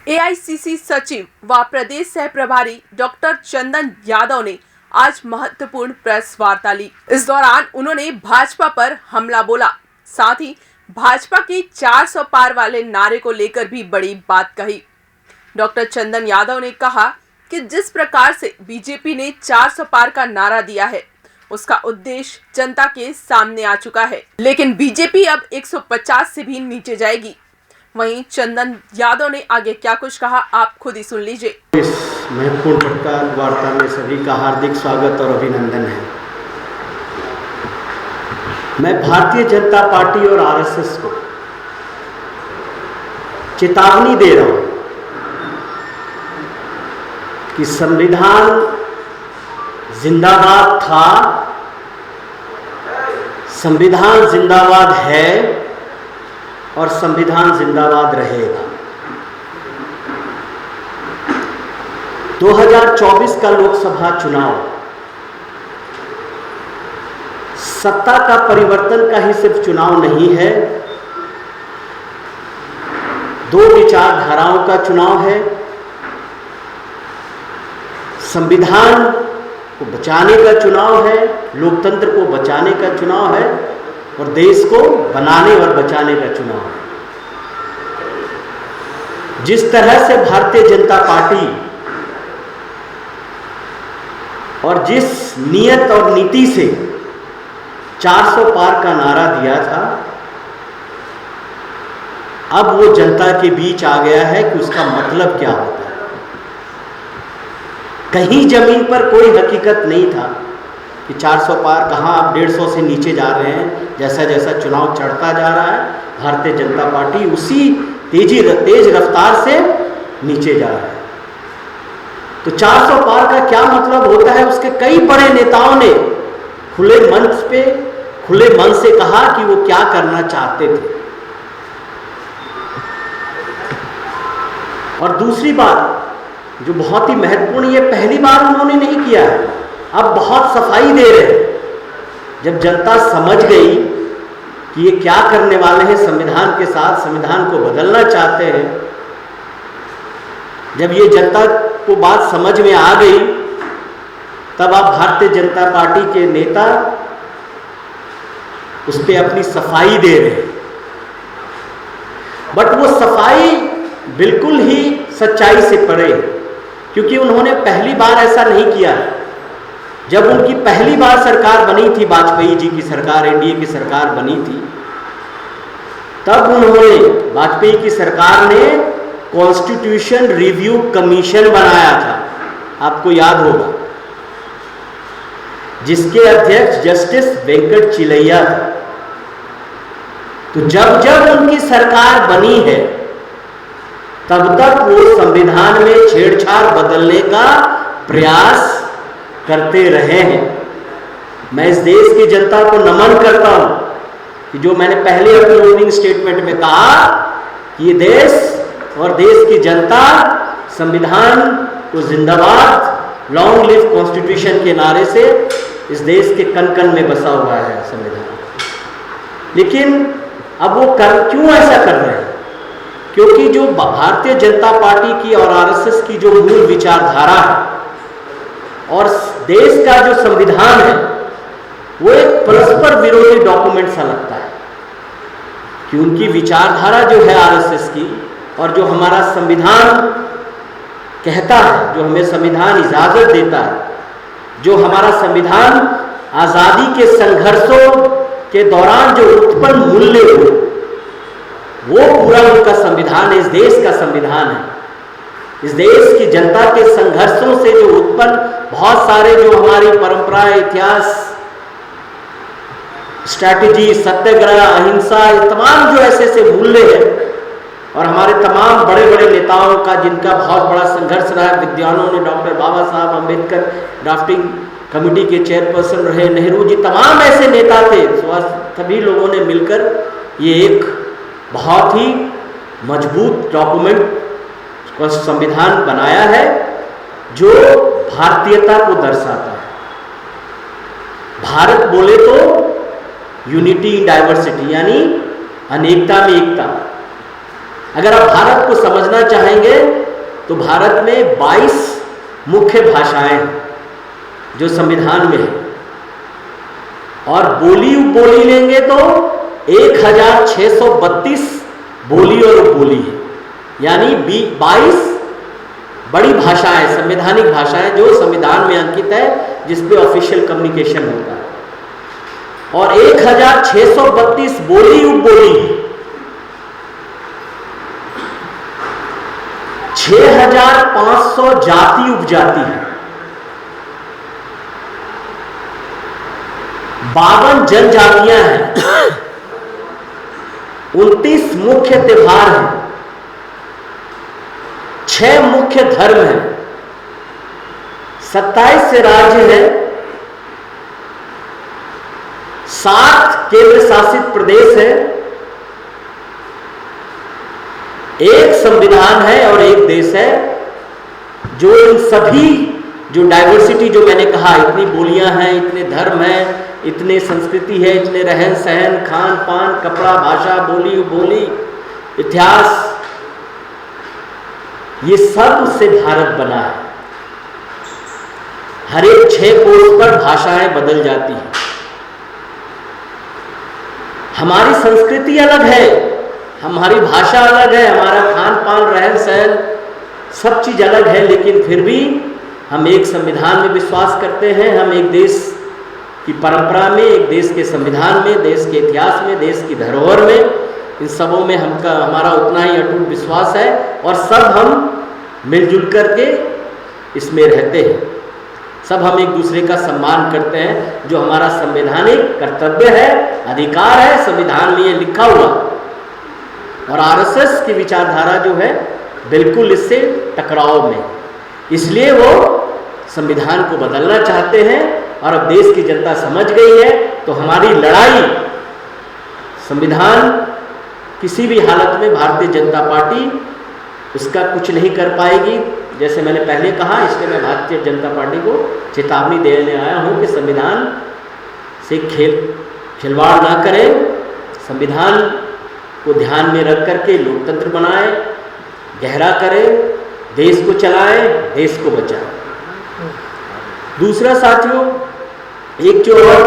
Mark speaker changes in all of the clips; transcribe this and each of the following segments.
Speaker 1: AICC सचिव व प्रदेश सह प्रभारी डॉक्टर चंदन यादव ने आज महत्वपूर्ण प्रेस वार्ता ली। इस दौरान उन्होंने भाजपा पर हमला बोला, साथ ही भाजपा के 400 पार वाले नारे को लेकर भी बड़ी बात कही। डॉक्टर चंदन यादव ने कहा कि जिस प्रकार से बीजेपी ने 400 पार का नारा दिया है, उसका उद्देश्य जनता के सामने आ चुका है, लेकिन बीजेपी अब 150 से भी नीचे जाएगी। वहीं चंदन यादव ने आगे क्या कुछ कहा, आप खुद ही सुन लीजिए।
Speaker 2: इस महत्वपूर्ण पत्रकार वार्ता में सभी का हार्दिक स्वागत और अभिनंदन है। मैं भारतीय जनता पार्टी और आरएसएस को चेतावनी दे रहा हूं कि संविधान जिंदाबाद था, संविधान जिंदाबाद है और संविधान जिंदाबाद रहेगा। 2024 का लोकसभा चुनाव सत्ता का परिवर्तन का ही सिर्फ चुनाव नहीं है, दो विचारधाराओं का चुनाव है। संविधान को बचाने का चुनाव है, लोकतंत्र को बचाने का चुनाव है और देश को बनाने और बचाने का चुनाव है। जिस तरह से भारतीय जनता पार्टी और जिस नियत और नीति से 400 पार का नारा दिया था, अब वो जनता के बीच आ गया है कि उसका मतलब क्या होता है। कहीं जमीन पर कोई हकीकत नहीं था कि 400 पार कहाँ, आप 150 से नीचे जा रहे हैं। जैसा जैसा चुनाव चढ़ता जा रहा है, भारतीय जनता पार्टी उसी तेज रफ्तार से नीचे जा रहा है। तो 400 पार का क्या मतलब होता है, उसके कई बड़े नेताओं ने खुले मंच पे खुले मन से कहा कि वो क्या करना चाहते थे। और दूसरी बात जो बहुत ही महत्वपूर्ण, ये पहली बार उन्होंने नहीं किया है, अब बहुत सफाई दे रहे हैं। जब जनता समझ गई कि ये क्या करने वाले हैं, संविधान के साथ संविधान को बदलना चाहते हैं, जब ये जनता को बात समझ में आ गई, तब आप भारतीय जनता पार्टी के नेता उस पर अपनी सफाई दे रहे हैं। बट वो सफाई बिल्कुल ही सच्चाई से परे, क्योंकि उन्होंने पहली बार ऐसा नहीं किया। जब उनकी पहली बार सरकार बनी थी, वाजपेयी जी की सरकार, एनडीए की सरकार बनी थी, तब उन्होंने, वाजपेयी की सरकार ने कॉन्स्टिट्यूशन रिव्यू कमीशन बनाया था, आपको याद होगा, जिसके अध्यक्ष जस्टिस वेंकट चिलैया थे। तो जब जब उनकी सरकार बनी है, तब तक वो संविधान में छेड़छाड़ बदलने का प्रयास करते रहे हैं। मैं इस देश की जनता को नमन करता हूं कि जो मैंने पहले अपने ओपनिंग स्टेटमेंट में कहा कि ये देश और देश की जनता संविधान को जिंदाबाद, लॉन्ग लिव कॉन्स्टिट्यूशन के नारे से इस देश के कण कण में बसा हुआ है संविधान। लेकिन अब वो क्यों ऐसा कर रहे हैं? क्योंकि जो भारतीय जनता पार्टी की और आरएसएस की जो मूल विचारधारा है और देश का जो संविधान है, वो एक परस्पर विरोधी डॉक्यूमेंट सा लगता है कि उनकी विचारधारा जो है आरएसएस की, और जो हमारा संविधान कहता है, जो हमें संविधान इजाजत देता है, जो हमारा संविधान आजादी के संघर्षों के दौरान जो उत्पन्न मूल्य हो, वो पूरा उनका संविधान है, इस देश का संविधान है। इस देश की जनता के संघर्षों से जो उत्पन्न बहुत सारे जो हमारी परंपरा, इतिहास, स्ट्रैटेजी, सत्याग्रह, अहिंसा, तमाम जो ऐसे ऐसे मूल्य हैं, और हमारे तमाम बड़े बड़े नेताओं का जिनका बहुत बड़ा संघर्ष रहा है, विद्वानों ने, डॉक्टर बाबा साहब अम्बेडकर ड्राफ्टिंग कमेटी के चेयरपर्सन रहे, नेहरू जी, तमाम ऐसे नेता थे। सभी लोगों ने मिलकर ये एक बहुत ही मजबूत डॉक्यूमेंट संविधान बनाया है, जो भारतीयता को दर्शाता है। भारत बोले तो यूनिटी इन डाइवर्सिटी, यानी अनेकता में एकता। अगर आप भारत को समझना चाहेंगे तो भारत में 22 मुख्य भाषाएं हैं जो संविधान में है, और बोली उपबोली लेंगे तो 1632 बोली और उपबोली है, यानी 22 बड़ी भाषाएं, संवैधानिक भाषाएं जो संविधान में अंकित है, जिस पे ऑफिशियल कम्युनिकेशन होता है, और 1632 बोली उपबोली है। 6500 जाति उपजाति है, 52 जनजातियां हैं, 29 मुख्य त्योहार हैं, 6 मुख्य धर्म हैं, 27 राज्य हैं, 7 केंद्र शासित प्रदेश हैं, 1 संविधान है और 1 देश है। जो इन सभी जो डाइवर्सिटी जो मैंने कहा, इतनी बोलियां हैं, इतने धर्म हैं, इतने संस्कृति है, इतने रहन सहन, खान पान, कपड़ा, भाषा, बोली बोली, इतिहास, ये सब से भारत बना है। हर एक 6 कोस पर भाषाएं बदल जाती हैं। हमारी संस्कृति अलग है, हमारी भाषा अलग है, हमारा खान पान, रहन सहन, सब चीज अलग है, लेकिन फिर भी हम एक संविधान में विश्वास करते हैं। हम एक देश की परंपरा में, एक देश के संविधान में, देश के इतिहास में, देश की धरोहर में, इन सबों में हमारा उतना ही अटूट विश्वास है, और सब हम मिलजुल करके इसमें रहते हैं। सब हम एक दूसरे का सम्मान करते हैं, जो हमारा संवैधानिक कर्तव्य है, अधिकार है, संविधान में ये लिखा हुआ। और आरएसएस की विचारधारा जो है बिल्कुल इससे टकराव में, इसलिए वो संविधान को बदलना चाहते हैं। और अब देश की जनता समझ गई है, तो हमारी लड़ाई संविधान किसी भी हालत में भारतीय जनता पार्टी उसका कुछ नहीं कर पाएगी। जैसे मैंने पहले कहा, इसलिए मैं भारतीय जनता पार्टी को चेतावनी देने आया हूं कि संविधान से खिलवाड़ ना करें, संविधान को ध्यान में रख करके लोकतंत्र बनाएं, गहरा करें, देश को चलाएं, देश को बचाएं। दूसरा साथियों, एक जो और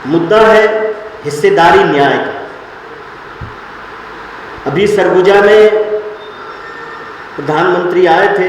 Speaker 2: मुद्दा है हिस्सेदारी न्याय का। अभी सरगुजा में प्रधानमंत्री आए थे,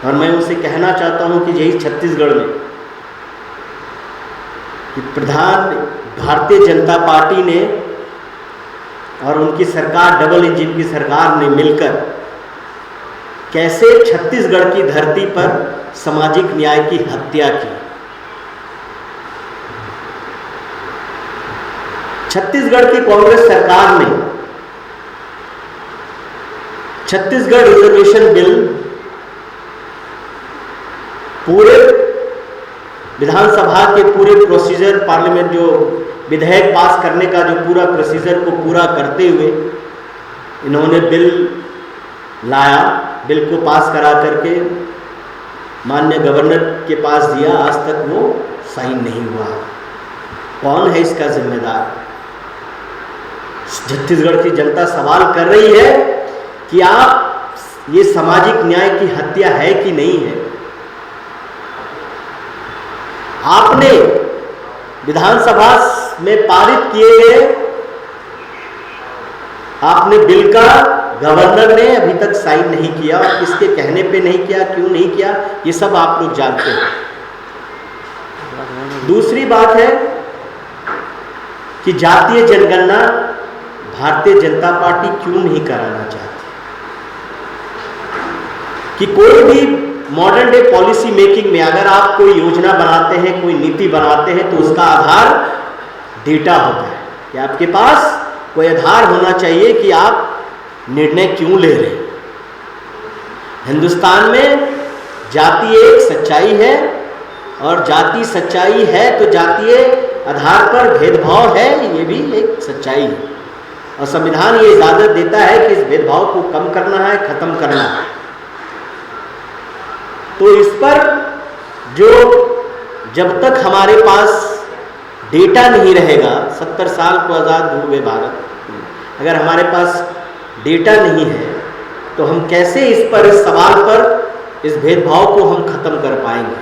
Speaker 2: और मैं उनसे कहना चाहता हूं कि यही छत्तीसगढ़ में कि भारतीय जनता पार्टी ने और उनकी सरकार, डबल इंजन की सरकार ने मिलकर कैसे छत्तीसगढ़ की धरती पर सामाजिक न्याय की हत्या की। छत्तीसगढ़ की कांग्रेस सरकार ने छत्तीसगढ़ रिजर्वेशन बिल पूरे विधानसभा के पूरे प्रोसीजर, पार्लियामेंट जो विधेयक पास करने का जो पूरा प्रोसीजर को पूरा करते हुए इन्होंने बिल लाया, बिल को पास करा करके माननीय गवर्नर के पास दिया। आज तक वो साइन नहीं हुआ। कौन है इसका जिम्मेदार? छत्तीसगढ़ की जनता सवाल कर रही है कि आप ये सामाजिक न्याय की हत्या है कि नहीं है। आपने विधानसभा में पारित किए गए आपने बिल का गवर्नर ने अभी तक साइन नहीं किया, और किसके कहने पे नहीं किया, क्यों नहीं किया, ये सब आप लोग जानते हैं। दूसरी बात है कि जातीय जनगणना भारतीय जनता पार्टी क्यों नहीं कराना चाहती। कि कोई भी मॉडर्न डे पॉलिसी मेकिंग में अगर आप कोई योजना बनाते हैं, कोई नीति बनाते हैं, तो उसका आधार डेटा होता है कि आपके पास कोई आधार होना चाहिए कि आप निर्णय क्यों ले रहे हैं। हिंदुस्तान में जाति एक सच्चाई है, और जाति सच्चाई है तो जातीय आधार पर भेदभाव है, ये भी एक सच्चाई है। और संविधान ये इजाजत देता है कि इस भेदभाव को कम करना है, खत्म करना है। तो इस पर जो जब तक हमारे पास डेटा नहीं रहेगा, 70 साल को आज़ाद हुए भारत, अगर हमारे पास डेटा नहीं है तो हम कैसे इस सवाल पर इस भेदभाव को हम खत्म कर पाएंगे।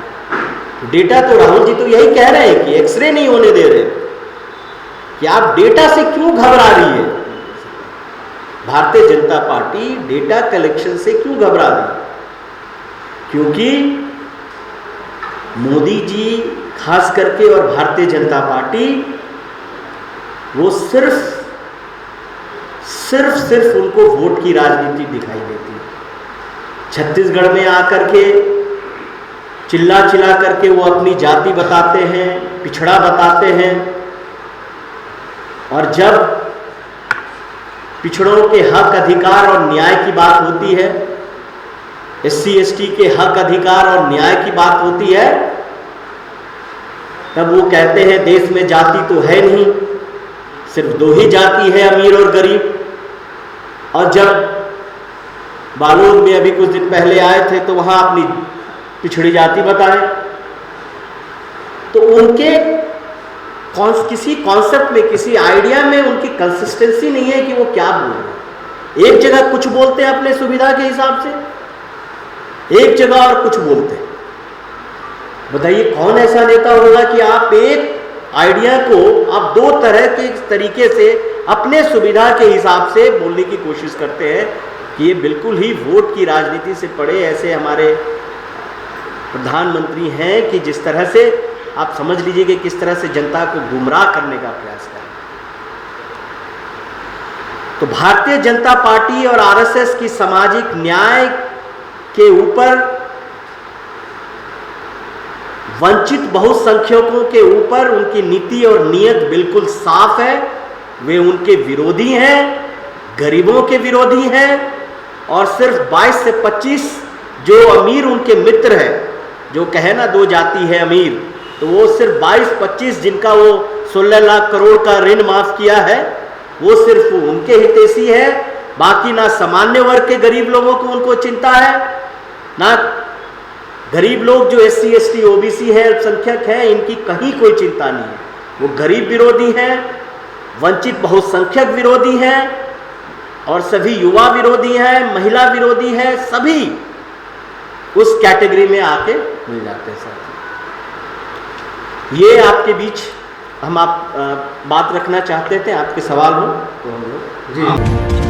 Speaker 2: डेटा तो राहुल जी तो यही कह रहे हैं कि एक्सरे नहीं होने दे रहे कि आप डेटा से क्यों घबरा रही है। Bharatiya Janata party data collection से क्यों घबरा रही है? क्योंकि मोदी जी खास करके और भारतीय जनता पार्टी वो सिर्फ उनको वोट की राजनीति दिखाई देती है। छत्तीसगढ़ में आकर के चिल्ला करके वो अपनी जाति बताते हैं, पिछड़ा बताते हैं, और जब पिछड़ों के हक अधिकार और न्याय की बात होती है, SC ST के हक अधिकार और न्याय की बात होती है, तब वो कहते हैं देश में जाति तो है नहीं, सिर्फ दो ही जाति है, अमीर और गरीब। और जब बालोद में अभी कुछ दिन पहले आए थे तो वहां अपनी पिछड़ी जाति बताए, तो उनके किसी कॉन्सेप्ट में, किसी आइडिया में उनकी कंसिस्टेंसी नहीं है कि वो क्या बोल रहे हैं। एक जगह कुछ बोलते हैं अपने सुविधा के हिसाब से, एक जगह और कुछ बोलते हैं। बताइए कौन ऐसा नेता होगा कि आप एक आइडिया को आप दो तरह के तरीके से अपने सुविधा के हिसाब से बोलने की कोशिश करते हैं कि ये बिल्कुल ही वोट की राजनीति से पड़े ऐसे हमारे प्रधानमंत्री हैं कि जिस तरह से आप समझ लीजिए कि किस तरह से जनता को गुमराह करने का प्रयास कर। तो भारतीय जनता पार्टी और RSS की सामाजिक न्याय के ऊपर, वंचित बहुसंख्यकों के ऊपर उनकी नीति और नीयत बिल्कुल साफ है। वे उनके विरोधी हैं, गरीबों के विरोधी हैं, और सिर्फ 22 से 25 जो अमीर उनके मित्र हैं, जो कहे ना दो जाति है अमीर, तो वो सिर्फ 22-25 जिनका वो 16 लाख करोड़ का ऋण माफ किया है, वो सिर्फ उनके हितैषी है। बाकी ना सामान्य वर्ग के गरीब लोगों को उनको चिंता है, ना गरीब लोग जो SC ST OBC है, अल्पसंख्यक हैं, इनकी कहीं कोई चिंता नहीं है। वो गरीब विरोधी हैं, वंचित बहुसंख्यक विरोधी हैं, और सभी युवा विरोधी हैं, महिला विरोधी हैं, सभी उस कैटेगरी में आके मिल जाते हैं। साथ ये आपके बीच हम बात रखना चाहते थे, आपके सवाल हो तो हम लोग जी